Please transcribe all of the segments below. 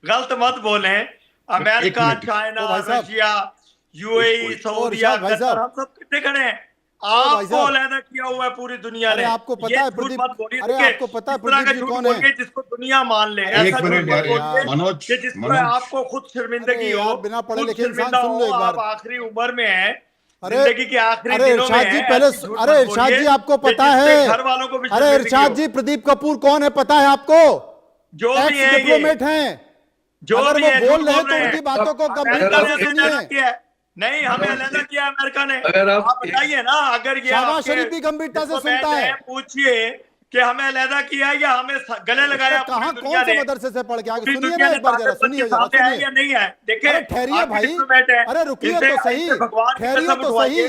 गलत मत बोले। अमेरिका, चाइना, रशिया, यूएई, सऊदीया, कतर, हम सब कितने खड़े हैं। आपको अलहदा किया हुआ है पूरी दुनिया ने। आपको पता है प्रदीप, अरे आपको पता है प्रदीप जी कौन है? जिसको दुनिया मान ले। एक मिनट मनोज, जिसको आपको खुद शर्मिंदगी हो, बिना पढ़े लिखे इंसान शर्मिंदा सुन लो हो, एक बार। आप आखिरी उम्र में है, अरे जिंदगी के आखिरी अरे दिनों में इरशाद जी है, पहले, अरे मत इरशाद बोलिए जी आपको कि पता जिससे है, घर वालों को भी अरे शर्मिंदगी इरशाद हो। जी प्रदीप कपूर कौन है पता है आपको? जो भी एक्स है ये, डिप्लोमेट हैं। जो अगर भी वो है, बोल झूठ रहे हैं बोल तो रहे उनकी हैं। बातों को अमेरिका ने गंभीरता से अलहदा सुनिए। किया है। नहीं, हमें अलहदा किया है अमेरिका ने। अगर आप बताइए ना, अगर ये शहबाज शरीफ भी गंभीरता से सुनता है, पूछिए कि हमें अलहदा किया है या हमें गले लगाया। कहां कौन से मदरसे से पढ़ के आगे? सुनिए ना एक बार जरा, सुनिए जरा, सामने आए सुनिए। या नहीं आए? देखिए, अरे ठहरिए भाई, अरे रुकिए तो सही, ठहरिए तो सही।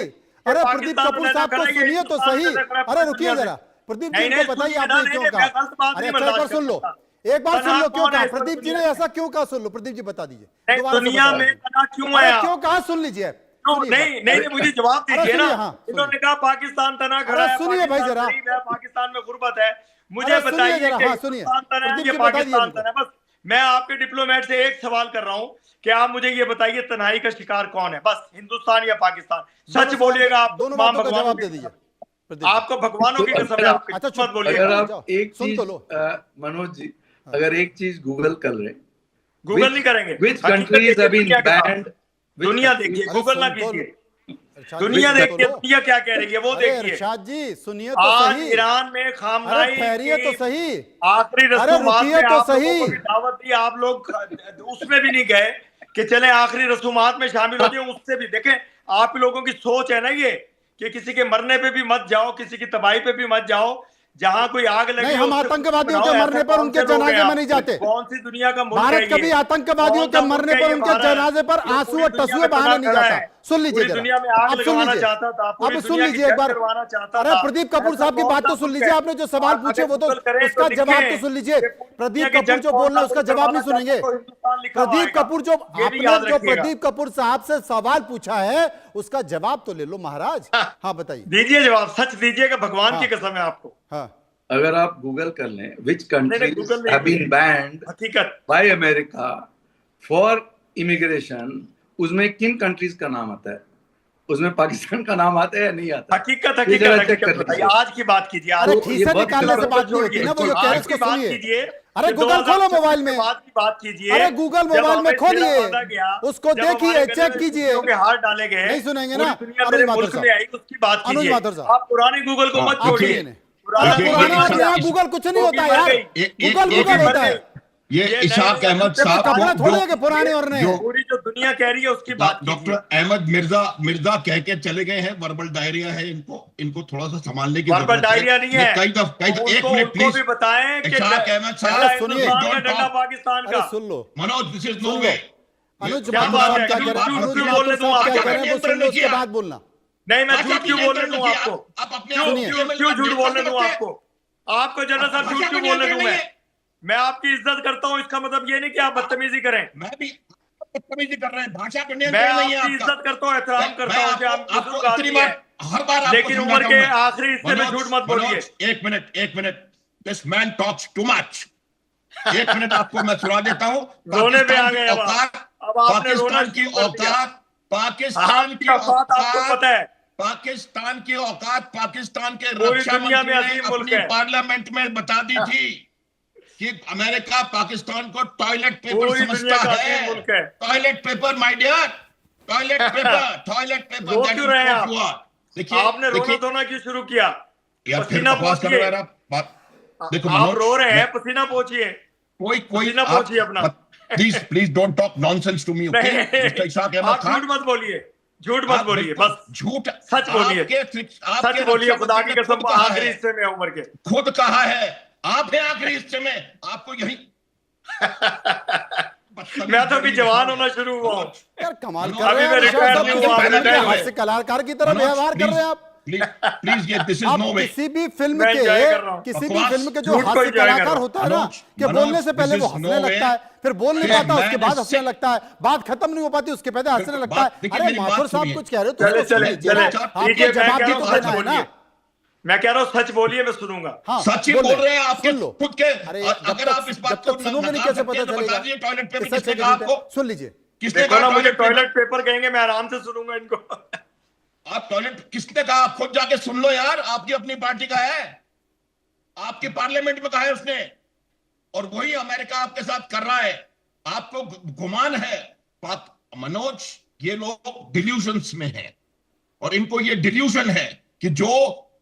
अरे प्रदीप कपूर साहब को सुनिए तो सही। अरे रुकिए जरा, प्रदीप जी को बताइए आपने क्यों कहा। अरे अच्छा एक बार सुन लो, एक बार सुन लो क्यों कहा प्रदीप जी ने ऐसा क्यों कहा, सुन लो प्रदीप जी बता दीजिए दुनिया में क्यों आया, क्यों कहा, सुन लीजिए। नहीं नहीं, मुझे जवाब दीजिए ना। इन्होंने कहा पाकिस्तान तना खड़ा है, सुनिए भाई जरा, पाकिस्तान में गुर्बत है। मुझे बताइए कि हिंदुस्तान तना है या पाकिस्तान तना है? बस मैं आपके डिप्लोमेट से एक सवाल कर रहा हूं कि आप मुझे ये बताइए तनाई का शिकार कौन है? बस हिंदुस्तान या पाकिस्तान? सच बोलिएगा। आप दोनों बातों का जवाब दे दीजिए। आपको भगवानों की कसम है, अच्छा मत बोलिए। अगर आप एक चीज, मनोज जी, अगर एक चीज गूगल कर रहे, गूगल नहीं करेंगे। Which countries have been banned? दुनिया देखिए, गूगल ना कीजिए, दुनिया देखिए, दुनिया क्या कह रही है वो देखिए। इरशाद जी सुनिए तो आज सही। ईरान में खामनाई ठहरिए तो सही, आखिरी रसूमात में तो आप सही, लोगों को भी दावत दी, आप लोग उसमें भी नहीं गए कि चले आखिरी रसूमात में शामिल हो जाए। उससे भी देखें, आप लोगों की सोच है ना ये कि किसी के मरने पे भी मत जाओ, किसी की तबाही पे भी मत जाओ। जहां कोई आग लगी, नहीं हम आतंकवादियों के मरने पर उनके जनाजे में नहीं जाते। कौन सी दुनिया का मुल्क है भारत कभी आतंकवादियों के मरने पर उनके जनाजे पर आंसू और टसुए बहाने नहीं जाता। सुन लीजिए जरा, अब सुन लीजिए, अब सुन लीजिए एक बार। अरे प्रदीप कपूर साहब की बात तो सुन लीजिए, आपने जो सवाल पूछे वो तो उसका जवाब तो सुन लीजिए। प्रदीप कपूर जो बोल रहे हैं उसका जवाब नहीं सुनेंगे। प्रदीप कपूर जो आपने जो प्रदीप कपूर साहब से सवाल पूछा है उसका जवाब तो ले लो महाराज। हाँ बताइए, दीजिए जवाब, सच दीजिएगा, भगवान की कसम है आपको। हाँ अगर आप गूगल कर लें which countries have been banned by America for immigration, उसमें किन कंट्रीज का नाम आता है? उसमें पाकिस्तान का नाम आता है या नहीं आता? हकीकत आज की बात कीजिए। अरे खीसा निकालने से बात नहीं होती ना, वो जो कह रहे हैं उसको सुनिए। अरे गूगल खोलो मोबाइल में, बात कीजिए। अरे गूगल मोबाइल में खोलिए, उसको देखिए, चेक कीजिए। हाथ डाले गए, नहीं सुनेंगे ना अनुज माथुर साहब, उसकी बात कीजिए। आप पुराने गूगल को मत छोड़िए। गूगल कुछ नहीं होता यार, गूगल गूगल होता है। ये इशाक अहमद साहब थोड़े पुराने और नए, पूरी जो दुनिया कह रही है उसकी बात। डॉक्टर अहमद मिर्जा कह के चले गए हैं, वर्बल डायरिया है, इनको थोड़ा सा संभालने की वर्बल डायरिया नहीं है। एक मिनट प्लीज भी बताएं कि इशाक अहमद साहब सुनिए, पाकिस्तान का सुन लो मनोज, दिस इज नो वे। अनुज माथुर क्या कह रहे हैं, अनुज माथुर साहब क्या कह रहे हैं वो सुन लो, उसके बाद बोलना। नहीं, मैं झूठ क्यों बोलने दूं आपको? क्यों झूठ बोलने दूं आपको? आपको जनरल साहब झूठ क्यों बोलने दूं? मैं आपकी इज्जत करता हूं, इसका मतलब ये नहीं कि आप बदतमीजी करें। मैं भी बदतमीजी कर रहे हैं, भाषा का नियंत्रण मैं नहीं है आपकी इज्जत करता हूं, एहतराम करता हूं कि आप बुजुर्ग आदमी हैं, हर बार लेकिन उम्र के आखिरी हिस्से में झूठ मत बोलिए। एक minute, this man talks too much. एक मिनट आपको मैं सुना देता हूं। रोने पे आ गए अब आपने रोना पाकिस्तान की औकात, पाकिस्तान की औकात आपको पता है। पाकिस्तान की औकात पाकिस्तान के पूरी रक्षा दुनिया में मंत्री ने अजीम मुल्क अपनी है। पार्लियामेंट में बता दी थी कि अमेरिका पाकिस्तान को टॉयलेट पेपर पूरी दुनिया समझता का है। अजीम मुल्क है। Toilet paper my dear, toilet paper रो क्यों रहे हैं आप? देखिए आपने रोना धोना क्यों शुरू किया? यार फिर पसीना बकवास कर पोंछिए। रहे हैं आप। देखो आप रो रहे हैं, पसीना पोंछिए, कोई पसीना पोंछिए अपना। Please don't talk nonsense to me, okay? Mister Ishaq Ahmad आप खान, झूठ मत बोलिए, झूठ मत बोलिए, बस झूठ सच बोलिए, सच बोलिए। खुदा की कसम, आखिरी हिस्से में उम्र के खुद कहा है, आप है आखिरी हिस्से में, आपको यही मैं तो अभी जवान होना शुरू हुआ हूं यार, कमाल कर रहे हैं, हास्य से कलाकार की तरह व्यवहार कर रहे हैं आप। प्लीज ये दिस इज नो वे। किसी भी फिल्म के जो हास्य कलाकार होता है ना, कि बोलने से पहले वो हंसने लगता है, फिर बोल नहीं पाता उसके बाद हंसने लगता है, बात खत्म नहीं हो पाती उसके पहले हंसने लगता है। अरे माथुर साहब कुछ कह रहे हो तो आपको जवाब भी तो देना है ना। मैं कह रहा हूँ सच बोलिए, मैं सुनूंगा। हाँ, सच ही बोल रहे हैं आपके सुन लो खुद के। अरे अगर आप इस बात को सुनोगे नहीं कैसे पता चलेगा? टॉयलेट पेपर कि सच किसने है कि कहा झूठ है? आपको? सुन लीजिए, किसने देखो कहा ना, मुझे टॉयलेट पेपर? टॉयलेट पेपर कहेंगे, मैं आराम से सुनूंगा इनको। आप टॉयलेट किसने कहा? आप खुद जाके सुन लो यार, आपकी अपनी पार्टी का है, आपके पार्लियामेंट में कहा है उसने, और वही अमेरिका आपके साथ कर रहा है। आपको गुमान है मनोज, ये लोग डिल्यूशंस में हैं, और इनको ये डिल्यूशन है कि जो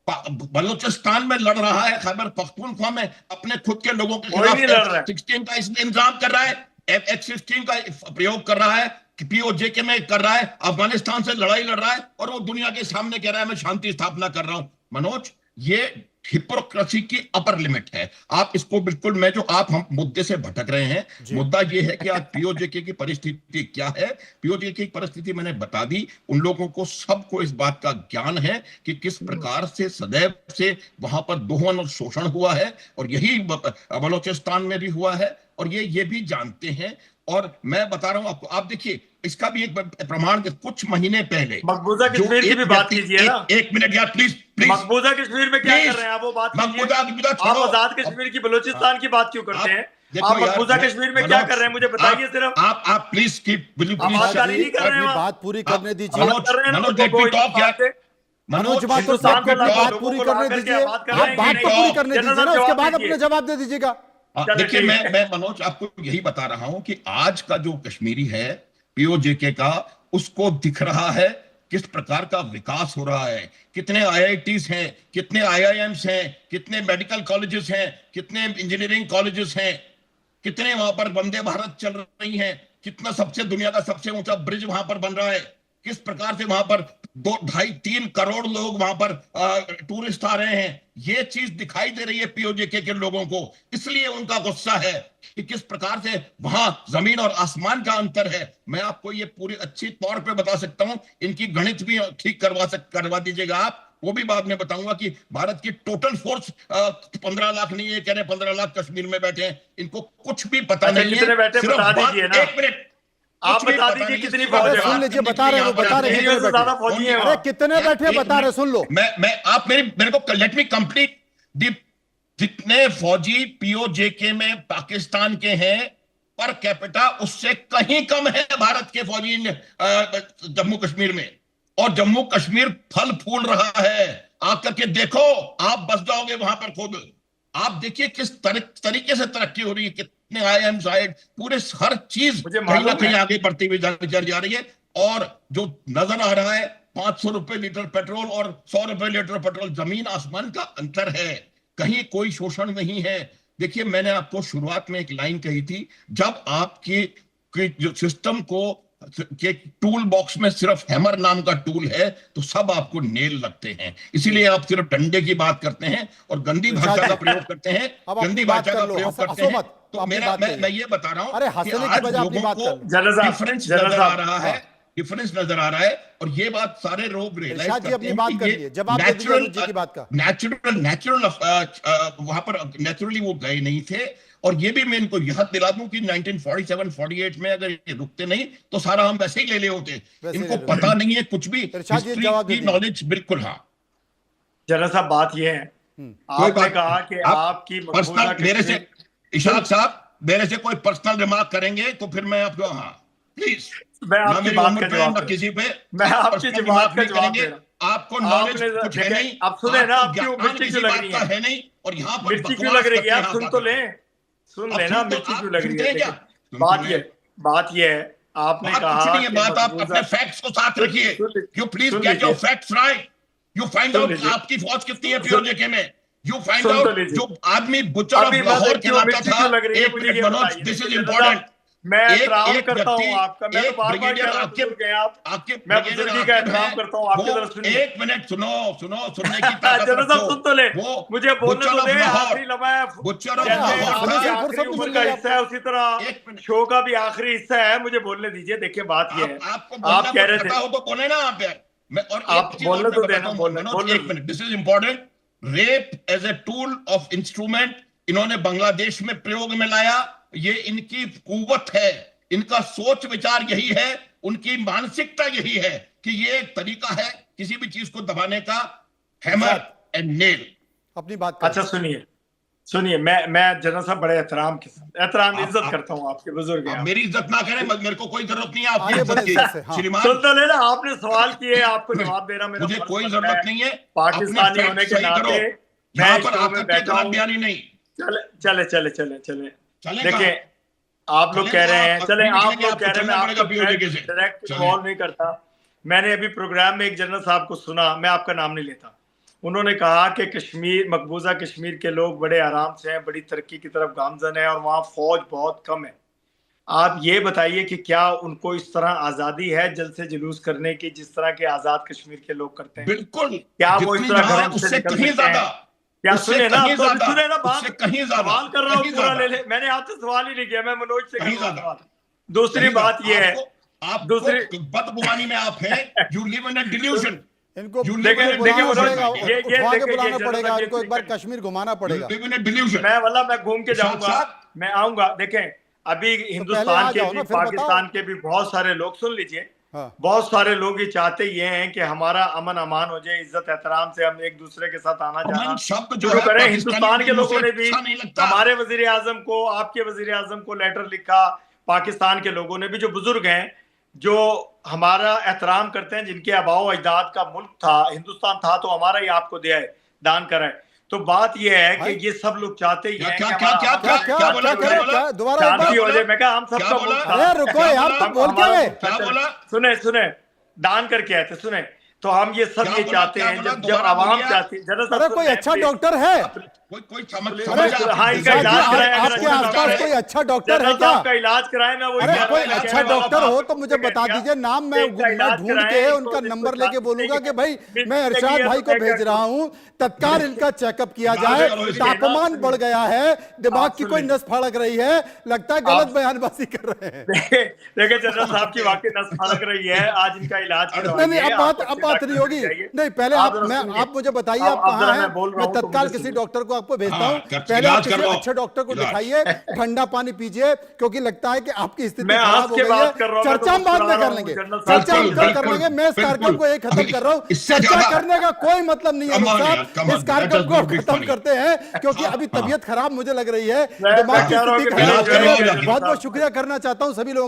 बलूचिस्तान में लड़ रहा है, खैबर पख्तूनख्वा में अपने खुद के लोगों के खिलाफ F-16 का इंतजाम कर रहा है, F-16 का प्रयोग कर रहा है, POJK में कर रहा है, अफगानिस्तान से लड़ाई लड़ रहा है, और वो दुनिया के सामने कह रहा है मैं शांति स्थापना कर रहा हूं। मनोज, ये हिपोक्रेसी की अपर लिमिट है। आप इसको बिल्कुल, मैं जो आप हम मुद्दे से भटक रहे हैं, मुद्दा ये है कि आज POJK की परिस्थिति क्या है। POJK की परिस्थिति मैंने बता दी। उन लोगों को सबको इस बात का ज्ञान है कि किस प्रकार से सदैव से वहां पर दोहन और शोषण हुआ है, और यही बलोचिस्तान में भी हुआ है, और ये भी जानते हैं। और मैं बता रहा हूं आपको, आप देखिए इसका भी एक प्रमाण, कुछ महीने पहले मकबूजा कश्मीर की भी बात कीजिए ना। एक मिनट यार, प्लीज प्लीज। मकबूजा कश्मीर में क्या कर रहे हैं आप, वो बात कीजिए। आप आजाद कश्मीर की बलूचिस्तान की बात क्यों करते हैं? आप मकबूजा कश्मीर में क्या कर रहे हैं मुझे बताइए सिर्फ। आप प्लीज कीप, नहीं कर रहे हैं, बात पूरी करने दीजिए। मनोज, बात तो साफ कर, बात पूरी करने दीजिए, आप बात तो पूरी करने दीजिए ना, उसके बाद अपने जवाब दे दीजिएगा। देखिए, मैं मनोज आपको यही बता रहा हूं कि आज का जो कश्मीरी है POJK का, उसको दिख रहा है किस प्रकार का विकास हो रहा है, कितने IITs हैं, कितने IIMs हैं, कितने मेडिकल कॉलेजेस हैं, कितने इंजीनियरिंग कॉलेजेस हैं, कितने वहां पर वंदे भारत चल रही हैं, कितना सबसे दुनिया का सबसे ऊंचा ब्रिज वहां पर बन रहा है, किस प्रकार से वहां पर 2-2.5-3 करोड़ लोग वहां पर टूरिस्ट आ रहे हैं। ये चीज दिखाई दे रही है POJK के लोगों को, इसलिए उनका गुस्सा है कि किस प्रकार से वहां जमीन और आसमान का अंतर है। मैं आपको ये पूरी अच्छी तौर पे बता सकता हूं, इनकी गणित भी ठीक करवा दीजिएगा आप, वो भी बाद में बताऊंगा कि भारत की टोटल फोर्स 15 लाख नहीं है, कह रहे 15 लाख कश्मीर में बैठे हैं, इनको कुछ भी पता नहीं है। एक मिनट, आप बता दीजिए कितनी फौज है। सुन लीजिए, बता रहे ज्यादा फौजी हैं। अरे कितने बैठे बता रहे, सुन लो। मैं आप मेरे को लेट मी कंप्लीट। जितने फौजी POJK में पाकिस्तान के हैं पर कैपिटा, उससे कहीं कम है भारत के फौजी जम्मू कश्मीर में, और जम्मू कश्मीर फल फूल रहा है। आकर के देखो, आप बस जाओगे वहां पर खुद। आप देखिए किस तरीके से तरक्की हो रही है, कितने IIMs पूरे हर चीज कहीं ना कहीं आगे बढ़ती हुई जा रही है। और जो नजर आ रहा है 500 रुपए लीटर पेट्रोल और 100 रुपए लीटर पेट्रोल, जमीन आसमान का अंतर है, कहीं कोई शोषण नहीं है। देखिए, मैंने आपको शुरुआत में एक लाइन कही थी, जब आपकी जो सिस्टम को के टूल बॉक्स में सिर्फ हैमर नाम का टूल है तो सब आपको नेल लगते हैं, इसीलिए आप सिर्फ डंडे की बात करते हैं और गंदी भाषा का प्रयोग करते हैं, गंदी भाषा का प्रयोग करते हैं। तो मैं ये बता रहा हूं कि आज लोगों को डिफरेंस नजर आ रहा है, डिफरेंस नजर आ रहा है, और ये बात सारे लोग रियलाइज करते हैं कि नेचुरल वहां पर नेचुरली वो गए नहीं थे। और ये भी मैं इनको याद दिला दूं कि 1947-48 में अगर ये रुकते नहीं तो सारा हम वैसे ही ले ले होते। इनको पता नहीं है कुछ भी, हिस्ट्री की नॉलेज बिल्कुल। हाँ जनरल साहब, बात ये है, आपने कहा कि आपकी पर्सनल, मेरे से इशाक साहब मेरे से कोई पर्सनल रिमार्क करेंगे तो फिर मैं आपको, हाँ प्लीज, मैं आपकी बात का जवाब किसी पे, मैं आपकी बात का जवाब दे रहा हूं। आपको नॉलेज कुछ है नहीं, आप सुने ना, आपकी मिर्ची क्यों लग रही है नहीं, और यहाँ पर मिर्ची क्यों लग रही है, आप सुन तो लें, सुन लेना, मिर्ची क्यों लग रही है। बात ये है, आपने कहा ये बात, आप अपने फैक्ट्स को साथ रखिए। You please get your facts right. You find out आपकी फौज कितनी है POJK में। यू फाइंड आउट जो आदमी बुचर ऑफ लाहौर कहलाता था। एक minute Manoj, this is important. मैं एहतराम करता हूं आपका, मैं तो बार-बार कह रहा हूं आपके मैं बुजुर्गी का एहतराम करता हूं, आपकी तरफ सुनिए। एक मिनट सुनो सुनने की ताकत जनरल साहब सुन तो ले, मुझे बोलने तो दे। आखिरी लम्हा है, आखिरी उम्र का हिस्सा है, उसी तरह शो का भी आखिरी हिस्सा है, मुझे बोलने दीजिए। देखिए बात ये है, आप कह रहे थे तो बोले ना आप यार, मैं और आप बोलने तो देना, बोलने। एक minute, this is important. Rape as a tool of instrument इन्होंने बांग्लादेश में प्रयोग में लाया। ये इनकी कुव्वत है, इनका सोच विचार यही है, उनकी मानसिकता यही है कि ये एक तरीका है किसी भी चीज को दबाने का। Hammer a nail. अपनी बात करें। अच्छा सुनिए मैं जनरल साहब बड़े एहतराम इज्जत करता हूँ आपके बुजुर्ग हैं। मेरी इज्जत ना करें, मेरे को कोई जरूरत नहीं है आपकी आगे इज्जत बढ़े की। इज्जत से, हाँ। श्रीमान सुनता लेना, आपने सवाल किए, आपको जवाब देना मेरा मुझे फर्ज कोई बनता जरूरत नहीं है। पाकिस्तानी अपने होने फैक्ट के सही करो, नाते यहाँ मैं पर शो में आकर के बैठा गलत हूँ। बयानी नहीं। चले चलेगा। देखिए आप लोग कह रहे हैं, चले आप लोग कह रहे हैं, मैं आपको डायरेक्ट इन्वॉल्व नहीं करता। मैंने अभी प्रोग्राम में एक जनरल साहब को सुना, मैं आपका नाम नहीं लेता, उन्होंने कहा कि कश्मीर, मकबूजा कश्मीर के लोग बड़े आराम से हैं, बड़ी तरक्की की तरफ गामजन है और वहाँ फौज बहुत कम है। आप ये बताइए कि क्या उनको इस तरह आजादी है जल से जुलूस करने की जिस तरह के आजाद कश्मीर के लोग करते हैं? बिल्कुल। क्या वो इस तरह घरों से उससे निकल कहीं सकते हैं? ज्यादा, क्या सुने ना, तो सुने ना बात, कहीं ज्यादा सवाल कर रहा हूँ, कहीं पूरा ज्यादा। ले ले। मैंने आपसे सवाल ही नहीं किया, मैं मनोज से कहीं कर रहा हूँ ज्यादा। सवाल। दूसरी बात ये है, दूसरी बदगुमानी में आप हैं, you live in a delusion. इनको देखिए बुलाना पड़ेगा, ये उठवा के बुलाना देखिए, पड़ेगा, ये इनको एक बार कश्मीर घुमाना पड़ेगा। मैं घूम के जाऊंगा, मैं आऊंगा। देखें अभी हिंदुस्तान के भी, पाकिस्तान के भी बहुत सारे लोग, सुन लीजिए, बहुत सारे लोग ये चाहते ये हैं कि हमारा अमन अमान हो जाए, इज्जत एहतराम से हम एक दूसरे के साथ आना जाना शुरू करें। हिंदुस्तान के लोगों ने भी हमारे वजीर आजम को, आपके वजीर आजम को लेटर लिखा, पाकिस्तान के लोगों ने भी, जो बुजुर्ग हैं, जो हमारा एहतराम करते हैं, जिनके आबाओ अजदाद का मुल्क था, हिंदुस्तान था तो हमारा ही आपको दिया है, दान कराए। तो बात यह है कि ये सब लोग चाहते ही हैं कि दोबारा हो जाए। मैं कहा हम सबका मुल्क था। अरे रुको यार, तुम बोल क्या गए? सुने दान करके आए थे, सुने, तो हम ये सब ये चाहते हैं, जब आवाम चाहती है। अरे कोई अच्छा डॉक्टर है? कोई हाँ, इनका इलाज कराए। आपके आसपास कोई अच्छा डॉक्टर है क्या? आपका इलाज कराए, मैं वही। अरे कोई अच्छा डॉक्टर हो तो मुझे बता दीजिए, नाम मैं ढूंढ के उनका नंबर लेके बोलूंगा कि भाई मैं इरशाद भाई को भेज रहा हूं, तत्काल इनका चेकअप किया जाए। तापमान बढ़ गया है, दिमाग की कोई नस फड़क रही है, लगता है गलत बयानबाजी कर रहे हैं। देखिए जनरल साहब की वाकई नस फड़क रही है, आज इनका इलाज नहीं, अब बात नहीं होगी। नहीं, पहले आप मुझे बताइए आप कहाँ हैं, मैं तत्काल किसी डॉक्टर को आपको भेजता हूँ। पहले आप किसी अच्छे डॉक्टर को दिखाइए, ठंडा पानी पीजिए, क्योंकि लगता है कि आपकी स्थिति खराब हो गई है। चर्चा हम बाद में कर लेंगे, चर्चा हम कल कर लेंगे। मैं इस कार्यक्रम को एक खत्म कर रहा हूँ, चर्चा करने का कोई मतलब नहीं है साहब। इस कार्यक्रम को खत्म करते हैं क्योंकि अभी तबीयत खराब मुझे लग रही है, दिमाग की स्थिति खराब है। बहुत बहुत शुक्रिया करना चाहता हूँ सभी लोगों